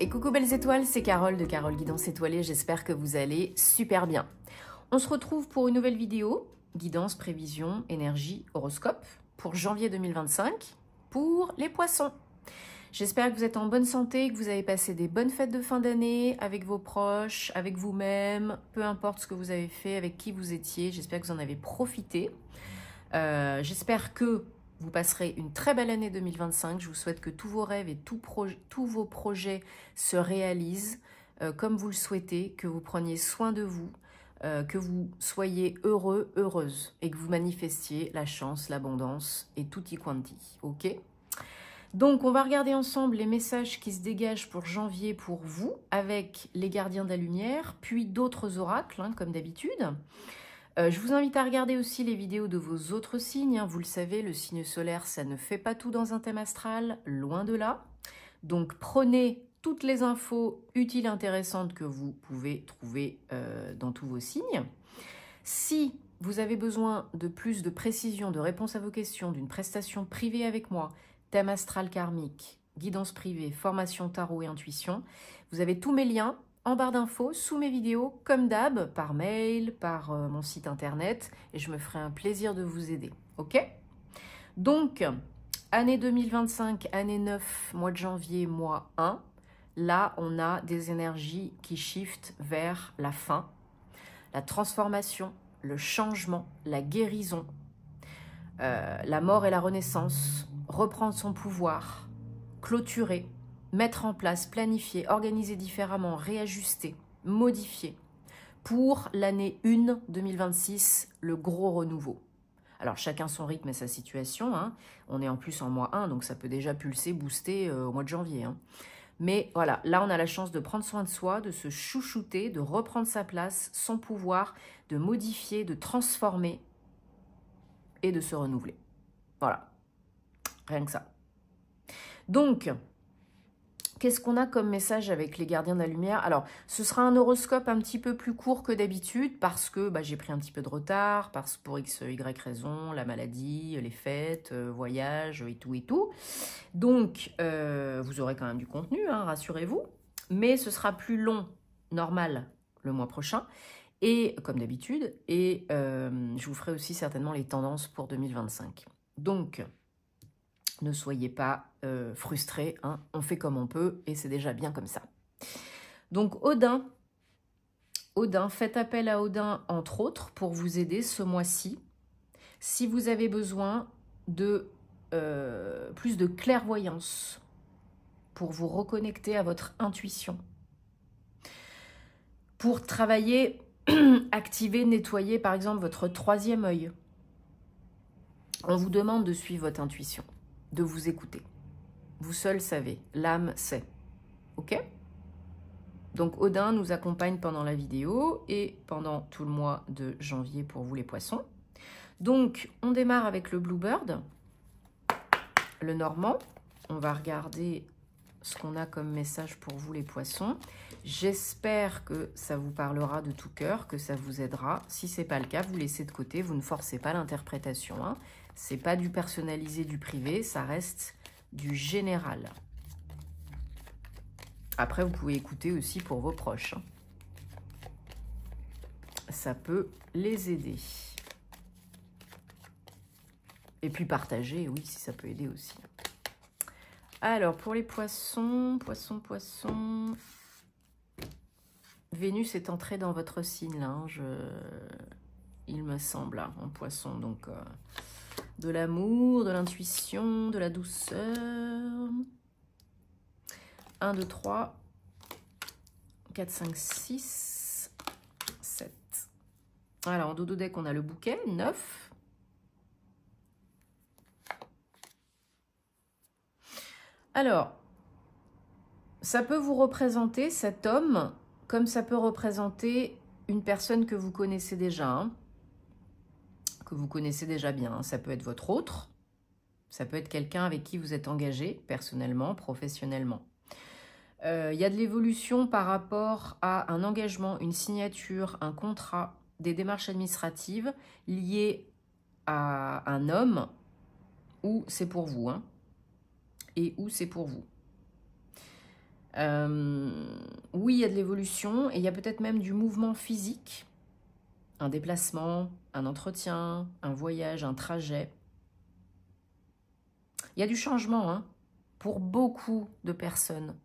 Et coucou belles étoiles, c'est Carole de Carole Guidance Étoilée, j'espère que vous allez super bien. On se retrouve pour une nouvelle vidéo, guidance, prévision, énergie, horoscope, pour janvier 2025, pour les poissons. J'espère que vous êtes en bonne santé, que vous avez passé des bonnes fêtes de fin d'année avec vos proches, avec vous-même, peu importe ce que vous avez fait, avec qui vous étiez, j'espère que vous en avez profité. J'espère que vous passerez une très belle année 2025. Je vous souhaite que tous vos rêves et tous vos projets se réalisent comme vous le souhaitez, que vous preniez soin de vous, que vous soyez heureux, heureuse et que vous manifestiez la chance, l'abondance et tutti quanti. Ok ? Donc, on va regarder ensemble les messages qui se dégagent pour janvier pour vous avec les gardiens de la lumière, puis d'autres oracles, hein, comme d'habitude. Je vous invite à regarder aussi les vidéos de vos autres signes. Hein. Vous le savez, le signe solaire, ça ne fait pas tout dans un thème astral, loin de là. Donc, prenez toutes les infos utiles, intéressantes que vous pouvez trouver dans tous vos signes. Si vous avez besoin de plus de précision, de réponses à vos questions, d'une prestation privée avec moi, thème astral karmique, guidance privée, formation tarot et intuition, vous avez tous mes liens en barre d'infos, sous mes vidéos, comme d'hab, par mail, par mon site internet, et je me ferai un plaisir de vous aider, ok? Donc, année 2025, année 9, mois de janvier, mois 1, là, on a des énergies qui shiftent vers la fin, la transformation, le changement, la guérison, la mort et la renaissance, reprendre son pouvoir, clôturer, mettre en place, planifier, organiser différemment, réajuster, modifier. Pour l'année 1 2026, le gros renouveau. Alors chacun son rythme et sa situation. Hein. On est en plus en mois 1, donc ça peut déjà pulser, booster au mois de janvier. Hein. Mais voilà, là on a la chance de prendre soin de soi, de se chouchouter, de reprendre sa place, son pouvoir, de modifier, de transformer et de se renouveler. Voilà, rien que ça. Donc, qu'est-ce qu'on a comme message avec les gardiens de la lumière? Alors, ce sera un horoscope un petit peu plus court que d'habitude parce que j'ai pris un petit peu de retard, parce pour X, Y raison, la maladie, les fêtes, voyages et tout et tout. Donc, vous aurez quand même du contenu, hein, rassurez-vous. Mais ce sera plus long, normal, le mois prochain, et comme d'habitude. Et je vous ferai aussi certainement les tendances pour 2025. Donc, ne soyez pas frustrés, hein. On fait comme on peut et c'est déjà bien comme ça. Donc Odin, faites appel à Odin entre autres pour vous aider ce mois-ci. Si vous avez besoin de plus de clairvoyance pour vous reconnecter à votre intuition, pour travailler, activer, nettoyer par exemple votre troisième œil, on vous demande de suivre votre intuition, de vous écouter. Vous seul savez, l'âme sait. Ok? Donc Odin nous accompagne pendant la vidéo et pendant tout le mois de janvier pour vous les poissons. Donc on démarre avec le Bluebird, le Normand. On va regarder ce qu'on a comme message pour vous les poissons. J'espère que ça vous parlera de tout cœur, que ça vous aidera. Si ce n'est pas le cas, vous laissez de côté, vous ne forcez pas l'interprétation. Hein. Ce n'est pas du personnalisé, du privé, ça reste du général. Après, vous pouvez écouter aussi pour vos proches. Hein. Ça peut les aider. Et puis partager, oui, si ça peut aider aussi. Alors, pour les poissons, poissons. Vénus est entrée dans votre signe, là, hein, il me semble, hein, en poisson. Donc, de l'amour, de l'intuition, de la douceur. 1, 2, 3, 4, 5, 6, 7. Alors, en dodo deck, on a le bouquet, 9. Alors, ça peut vous représenter cet homme comme ça peut représenter une personne que vous connaissez déjà, hein, que vous connaissez déjà bien. Hein. Ça peut être votre autre, ça peut être quelqu'un avec qui vous êtes engagé personnellement, professionnellement. Il y a de l'évolution par rapport à un engagement, une signature, un contrat, des démarches administratives liées à un homme où c'est pour vous, hein, et où c'est pour vous. Oui, il y a de l'évolution et il y a peut-être même du mouvement physique, un déplacement, un entretien, un voyage, un trajet. Il y a du changement, hein. Pour beaucoup de personnes,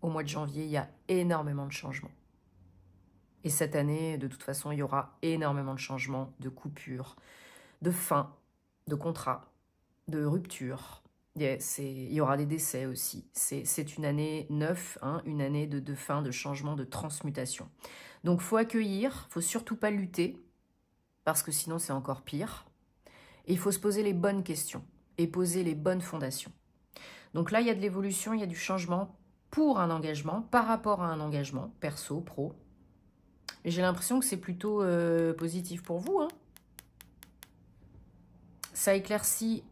au mois de janvier, il y a énormément de changements. Et cette année, de toute façon, il y aura énormément de changements, de coupures, de fin, de contrats, de ruptures. Il y aura des décès aussi. C'est une année neuve, hein, une année de fin, de changement, de transmutation. Donc, il faut accueillir, il ne faut surtout pas lutter, parce que sinon, c'est encore pire. Et il faut se poser les bonnes questions et poser les bonnes fondations. Donc là, il y a de l'évolution, il y a du changement pour un engagement, par rapport à un engagement, perso, pro. Et j'ai l'impression que c'est plutôt positif pour vous, hein. Ça éclaircit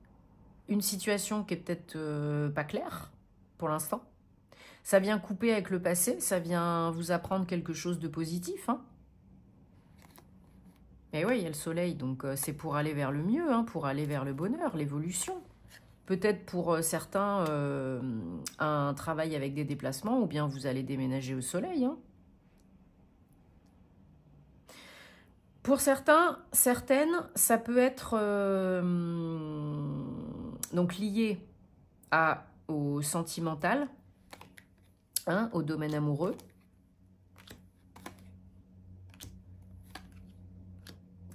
une situation qui est peut-être pas claire pour l'instant. Ça vient couper avec le passé, ça vient vous apprendre quelque chose de positif, hein. Et oui, il y a le soleil, donc c'est pour aller vers le mieux, hein, pour aller vers le bonheur, l'évolution. Peut-être pour certains, un travail avec des déplacements, ou bien vous allez déménager au soleil, hein. Pour certains, certaines, ça peut être donc lié au sentimental, hein, au domaine amoureux.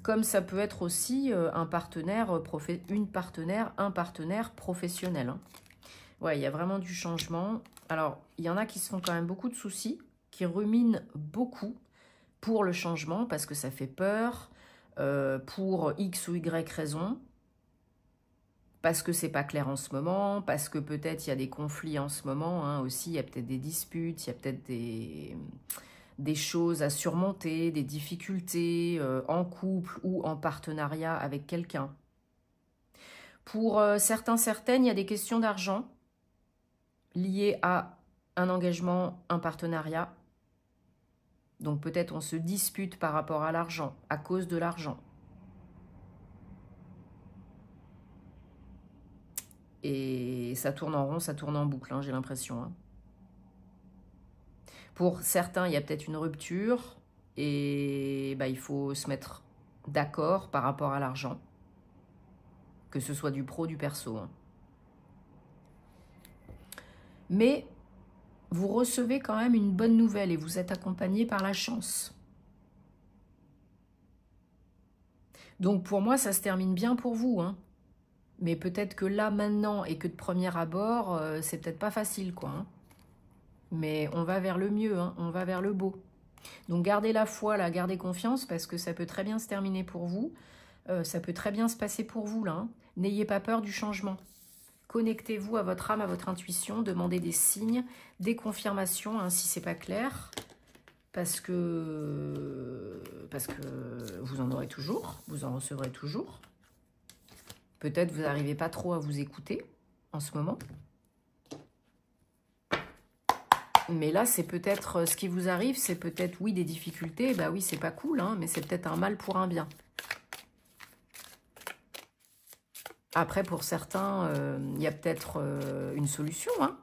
Comme ça peut être aussi un partenaire, un partenaire professionnel, hein. Ouais, il y a vraiment du changement. Alors, il y en a qui se font quand même beaucoup de soucis, qui ruminent beaucoup pour le changement, parce que ça fait peur, pour X ou Y raison, parce que c'est pas clair en ce moment, parce que peut-être il y a des conflits en ce moment, hein, aussi, il y a peut-être des disputes, il y a peut-être des choses à surmonter, des difficultés en couple ou en partenariat avec quelqu'un. Pour certains, certaines, il y a des questions d'argent liées à un engagement, un partenariat. Donc peut-être on se dispute par rapport à l'argent, à cause de l'argent. Et ça tourne en rond, ça tourne en boucle, hein, j'ai l'impression, hein. Pour certains, il y a peut-être une rupture et bah, il faut se mettre d'accord par rapport à l'argent, que ce soit du pro, du perso, hein. Mais vous recevez quand même une bonne nouvelle et vous êtes accompagné par la chance. Donc pour moi, ça se termine bien pour vous, hein. Mais peut-être que là, maintenant, et que de premier abord, c'est peut-être pas facile, quoi, hein. Mais on va vers le mieux, hein, on va vers le beau. Donc gardez la foi, là, gardez confiance, parce que ça peut très bien se terminer pour vous. Ça peut très bien se passer pour vous, là, hein. N'ayez pas peur du changement. Connectez-vous à votre âme, à votre intuition, demandez des signes, des confirmations, hein, si c'est pas clair, parce que vous en aurez toujours, vous en recevrez toujours. Peut-être vous n'arrivez pas trop à vous écouter en ce moment. Mais là, c'est peut-être ce qui vous arrive, c'est peut-être, oui, des difficultés. Bah oui, c'est pas cool, hein, mais c'est peut-être un mal pour un bien. Après, pour certains, il y a peut-être une solution, hein.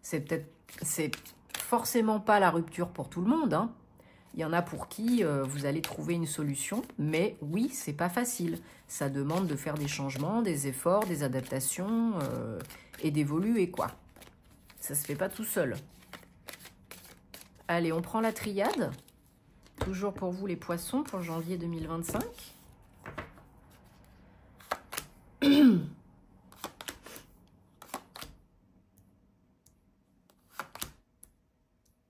C'est forcément pas la rupture pour tout le monde, hein. Il y en a pour qui vous allez trouver une solution, mais oui, c'est pas facile. Ça demande de faire des changements, des efforts, des adaptations et d'évoluer, quoi. Ça se fait pas tout seul. Allez, on prend la triade. Toujours pour vous les poissons pour janvier 2025.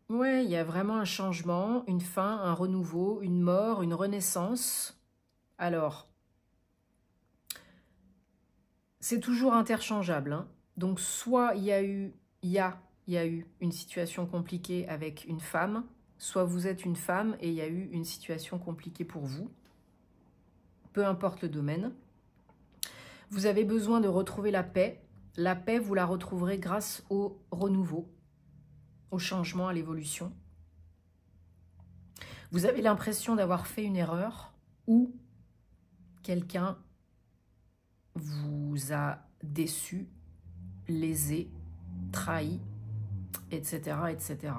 Ouais, il y a vraiment un changement, une fin, un renouveau, une mort, une renaissance. Alors, c'est toujours interchangeable, hein. Donc, soit il y a eu une situation compliquée avec une femme, soit vous êtes une femme et il y a eu une situation compliquée pour vous. Peu importe le domaine. Vous avez besoin de retrouver la paix. La paix, vous la retrouverez grâce au renouveau, au changement, à l'évolution. Vous avez l'impression d'avoir fait une erreur ou quelqu'un vous a déçu, lésé, trahi. etc., etc.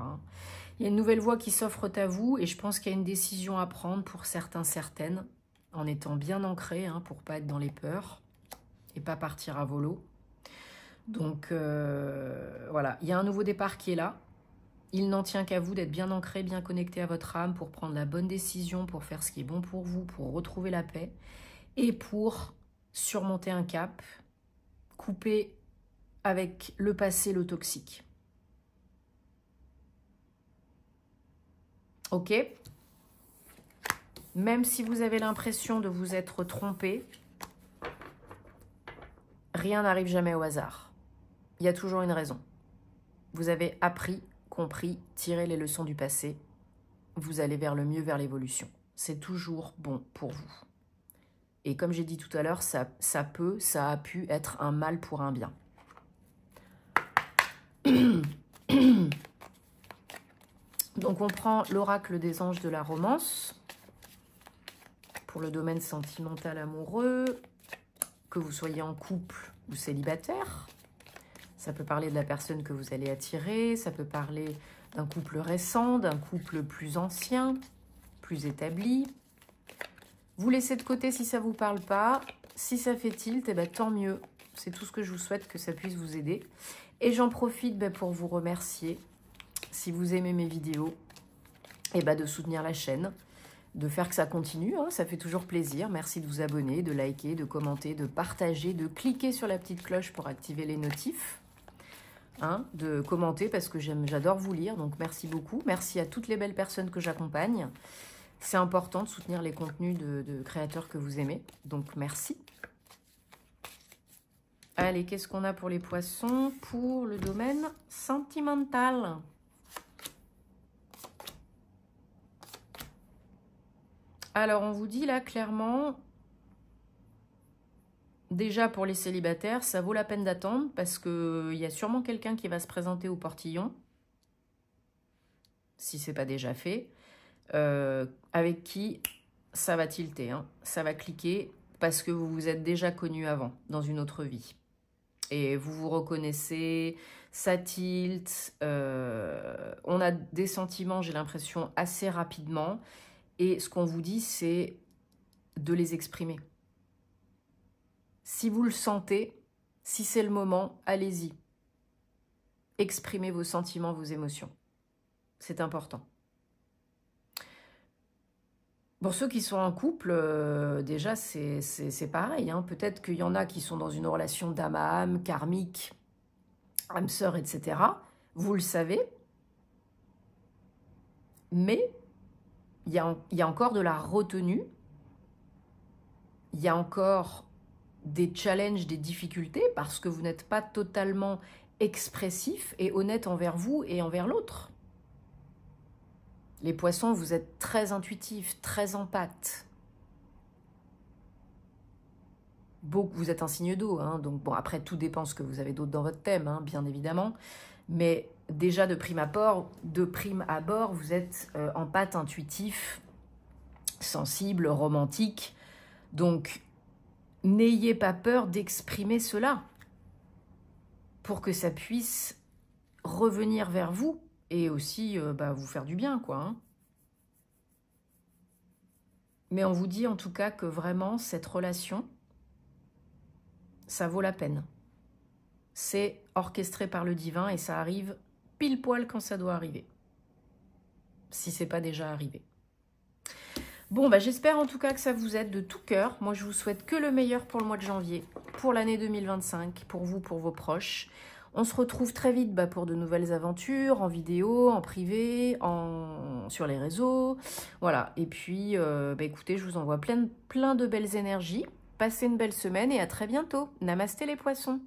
Il y a une nouvelle voie qui s'offre à vous et je pense qu'il y a une décision à prendre pour certains, certaines, en étant bien ancré, hein, pour ne pas être dans les peurs et pas partir à volo. Donc voilà, il y a un nouveau départ qui est là. Il n'en tient qu'à vous d'être bien ancré, bien connecté à votre âme pour prendre la bonne décision, pour faire ce qui est bon pour vous, pour retrouver la paix et pour surmonter un cap, couper avec le passé, le toxique. Ok? Même si vous avez l'impression de vous être trompé, rien n'arrive jamais au hasard. Il y a toujours une raison. Vous avez appris, compris, tiré les leçons du passé. Vous allez vers le mieux, vers l'évolution. C'est toujours bon pour vous. Et comme j'ai dit tout à l'heure, ça a pu être un mal pour un bien. Donc on prend l'oracle des anges de la romance pour le domaine sentimental amoureux, que vous soyez en couple ou célibataire. Ça peut parler de la personne que vous allez attirer, ça peut parler d'un couple récent, d'un couple plus ancien, plus établi. Vous laissez de côté si ça ne vous parle pas. Si ça fait tilt, eh ben, tant mieux. C'est tout ce que je vous souhaite, que ça puisse vous aider. Et j'en profite pour vous remercier, si vous aimez mes vidéos, de soutenir la chaîne, de faire que ça continue, hein, ça fait toujours plaisir. Merci de vous abonner, de liker, de commenter, de partager, de cliquer sur la petite cloche pour activer les notifs. Hein, de commenter parce que j'adore vous lire, donc merci beaucoup. Merci à toutes les belles personnes que j'accompagne. C'est important de soutenir les contenus de créateurs que vous aimez, donc merci. Allez, qu'est-ce qu'on a pour les poissons? Pour le domaine sentimental. Alors, on vous dit là clairement, déjà pour les célibataires, ça vaut la peine d'attendre parce qu'il y a sûrement quelqu'un qui va se présenter au portillon, si ce n'est pas déjà fait, avec qui ça va tilter, hein, ça va cliquer parce que vous vous êtes déjà connu avant, dans une autre vie. Et vous vous reconnaissez, ça tilte, on a des sentiments, j'ai l'impression, assez rapidement. Et ce qu'on vous dit, c'est de les exprimer. Si vous le sentez, si c'est le moment, allez-y. Exprimez vos sentiments, vos émotions. C'est important. Pour ceux qui sont en couple, déjà, c'est pareil. Hein. Peut-être qu'il y en a qui sont dans une relation d'âme à âme, karmique, âme sœur, etc. Vous le savez. Mais il y a encore de la retenue. Il y a encore des challenges, des difficultés, parce que vous n'êtes pas totalement expressif et honnête envers vous et envers l'autre. Les poissons, vous êtes très intuitifs, très empathes. Vous êtes un signe d'eau, hein, donc bon, après tout dépend ce que vous avez d'autre dans votre thème, hein, bien évidemment. Mais déjà de prime abord, vous êtes empathe, intuitif, sensible, romantique. Donc, n'ayez pas peur d'exprimer cela pour que ça puisse revenir vers vous et aussi vous faire du bien, quoi. Hein. Mais on vous dit en tout cas que vraiment, cette relation, ça vaut la peine. C'est orchestré par le divin et ça arrive pile poil quand ça doit arriver. Si c'est pas déjà arrivé. Bon, j'espère en tout cas que ça vous aide de tout cœur. Moi, je vous souhaite que le meilleur pour le mois de janvier, pour l'année 2025, pour vous, pour vos proches. On se retrouve très vite pour de nouvelles aventures, en vidéo, en privé, sur les réseaux. Voilà, et puis, écoutez, je vous envoie plein de belles énergies. Passez une belle semaine et à très bientôt. Namasté les poissons.